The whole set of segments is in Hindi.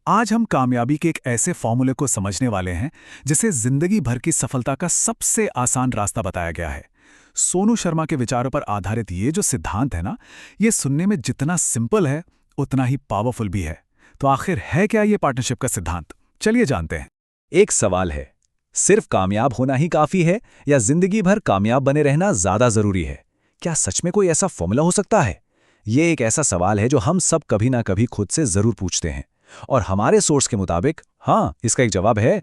आज हम कामयाबी के एक ऐसे फॉर्मूले को समझने वाले हैं जिसे जिंदगी भर की सफलता का सबसे आसान रास्ता बताया गया है। सोनू शर्मा के विचारों पर आधारित ये जो सिद्धांत है ना, ये सुनने में जितना सिंपल है उतना ही पावरफुल भी है। तो आखिर है क्या ये पार्टनरशिप का सिद्धांत? चलिए जानते हैं। एक सवाल है, सिर्फ कामयाब होना ही काफी है या जिंदगी भर कामयाब बने रहना ज्यादा जरूरी है? क्या सच में कोई ऐसा फॉर्मूला हो सकता है? ये एक ऐसा सवाल है जो हम सब कभी ना कभी खुद से जरूर पूछते हैं, और हमारे सोर्स के मुताबिक हाँ, इसका एक जवाब है।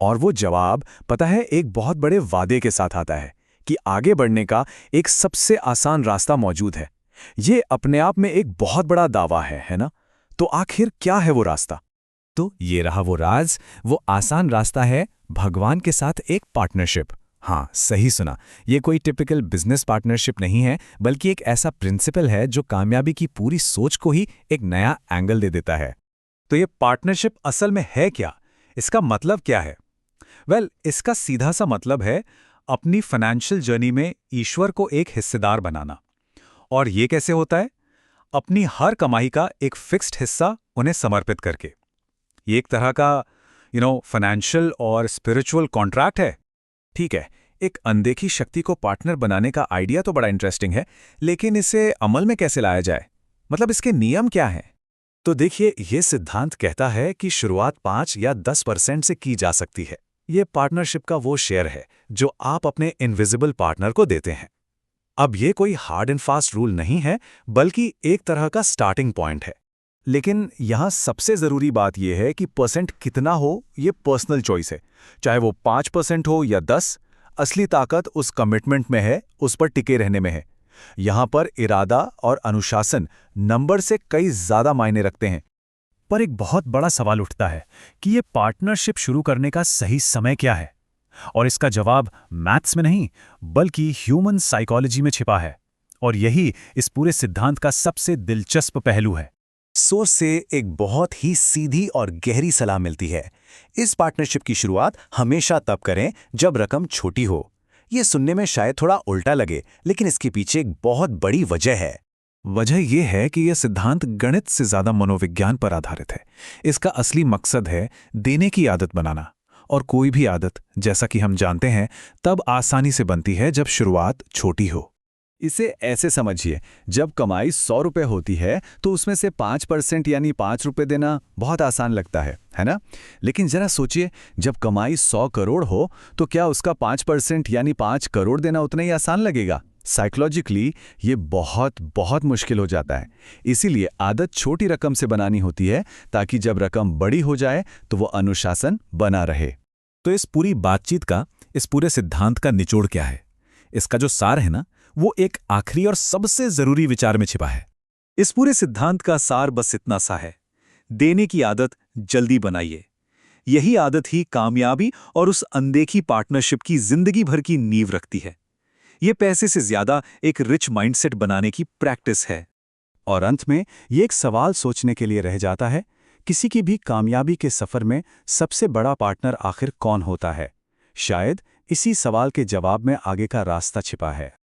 और वो जवाब पता है एक बहुत बड़े वादे के साथ आता है कि आगे बढ़ने का एक सबसे आसान रास्ता मौजूद है। ये अपने आप में एक बहुत बड़ा दावा है ना? तो आखिर क्या है वो रास्ता? तो ये रहा वो राज, वो आसान रास्ता है भगवान के साथ एक पार्टनरशिप। हाँ, सही सुना। ये कोई टिपिकल बिजनेस पार्टनरशिप नहीं है, बल्कि एक ऐसा प्रिंसिपल है जो कामयाबी की पूरी सोच को ही एक नया एंगल दे देता है। तो ये पार्टनरशिप असल में है क्या? इसका मतलब क्या है? इसका सीधा सा मतलब है अपनी फाइनेंशियल जर्नी में ईश्वर को एक हिस्सेदार बनाना। और ये कैसे होता है? अपनी हर कमाई का एक फिक्स्ड हिस्सा उन्हें समर्पित करके। ये एक तरह का फाइनेंशियल और स्पिरिचुअल कॉन्ट्रैक्ट है। ठीक है, एक अनदेखी शक्ति को पार्टनर बनाने का आइडिया तो बड़ा इंटरेस्टिंग है, लेकिन इसे अमल में कैसे लाया जाए? मतलब इसके नियम क्या हैं? तो देखिए, ये सिद्धांत कहता है कि शुरुआत 5 या 10% से की जा सकती है। ये पार्टनरशिप का वो शेयर है जो आप अपने इनविजिबल पार्टनर को देते हैं। अब ये कोई हार्ड एंड फास्ट रूल नहीं है, बल्कि एक तरह का स्टार्टिंग पॉइंट है। लेकिन यहाँ सबसे ज़रूरी बात यह है कि परसेंट कितना हो, ये पर्सनल चॉइस है। चाहे वो 5% हो या 10, असली ताकत उस कमिटमेंट में है, उस पर टिके रहने में है। यहाँ पर इरादा और अनुशासन नंबर से कई ज़्यादा मायने रखते हैं। पर एक बहुत बड़ा सवाल उठता है कि ये पार्टनरशिप शुरू करने का सही समय क्या है? और इसका जवाब मैथ्स में नहीं, बल्कि ह्यूमन साइकोलॉजी में छिपा है। और यही इस पूरे सिद्धांत का सबसे दिलचस्प पहलू है। सोर्स से एक बहुत ही सीधी और गहरी सलाह मिलती है। इस पार्टनरशिप की शुरुआत हमेशा तब करें जब रकम छोटी हो। ये सुनने में शायद थोड़ा उल्टा लगे, लेकिन इसके पीछे एक बहुत बड़ी वजह है। वजह यह है कि यह सिद्धांत गणित से ज्यादा मनोविज्ञान पर आधारित है। इसका असली मकसद है देने की आदत बनाना। और कोई भी आदत, जैसा कि हम जानते हैं, तब आसानी से बनती है जब शुरुआत छोटी हो। इसे ऐसे समझिए, जब कमाई 100 रुपये होती है तो उसमें से 5% यानी 5 रुपये देना बहुत आसान लगता है ना? लेकिन जरा सोचिए, जब कमाई 100 करोड़ हो तो क्या उसका 5% यानी 5 करोड़ देना उतना ही आसान लगेगा? साइकोलॉजिकली ये बहुत बहुत मुश्किल हो जाता है। इसीलिए आदत छोटी रकम से बनानी होती है, ताकि जब रकम बड़ी हो जाए तो वो अनुशासन बना रहे। तो इस पूरी बातचीत का, इस पूरे सिद्धांत का निचोड़ क्या है? इसका जो सार है ना, वो एक आखिरी और सबसे जरूरी विचार में छिपा है। इस पूरे सिद्धांत का सार बस इतना सा है: देने की आदत जल्दी बनाइए। यही आदत ही कामयाबी और उस अनदेखी पार्टनरशिप की जिंदगी भर की नींव रखती है। ये पैसे से ज्यादा एक रिच माइंडसेट बनाने की प्रैक्टिस है। और अंत में ये एक सवाल सोचने के लिए रह जाता है, किसी की भी कामयाबी के सफर में सबसे बड़ा पार्टनर आखिर कौन होता है? शायद इसी सवाल के जवाब में आगे का रास्ता छिपा है।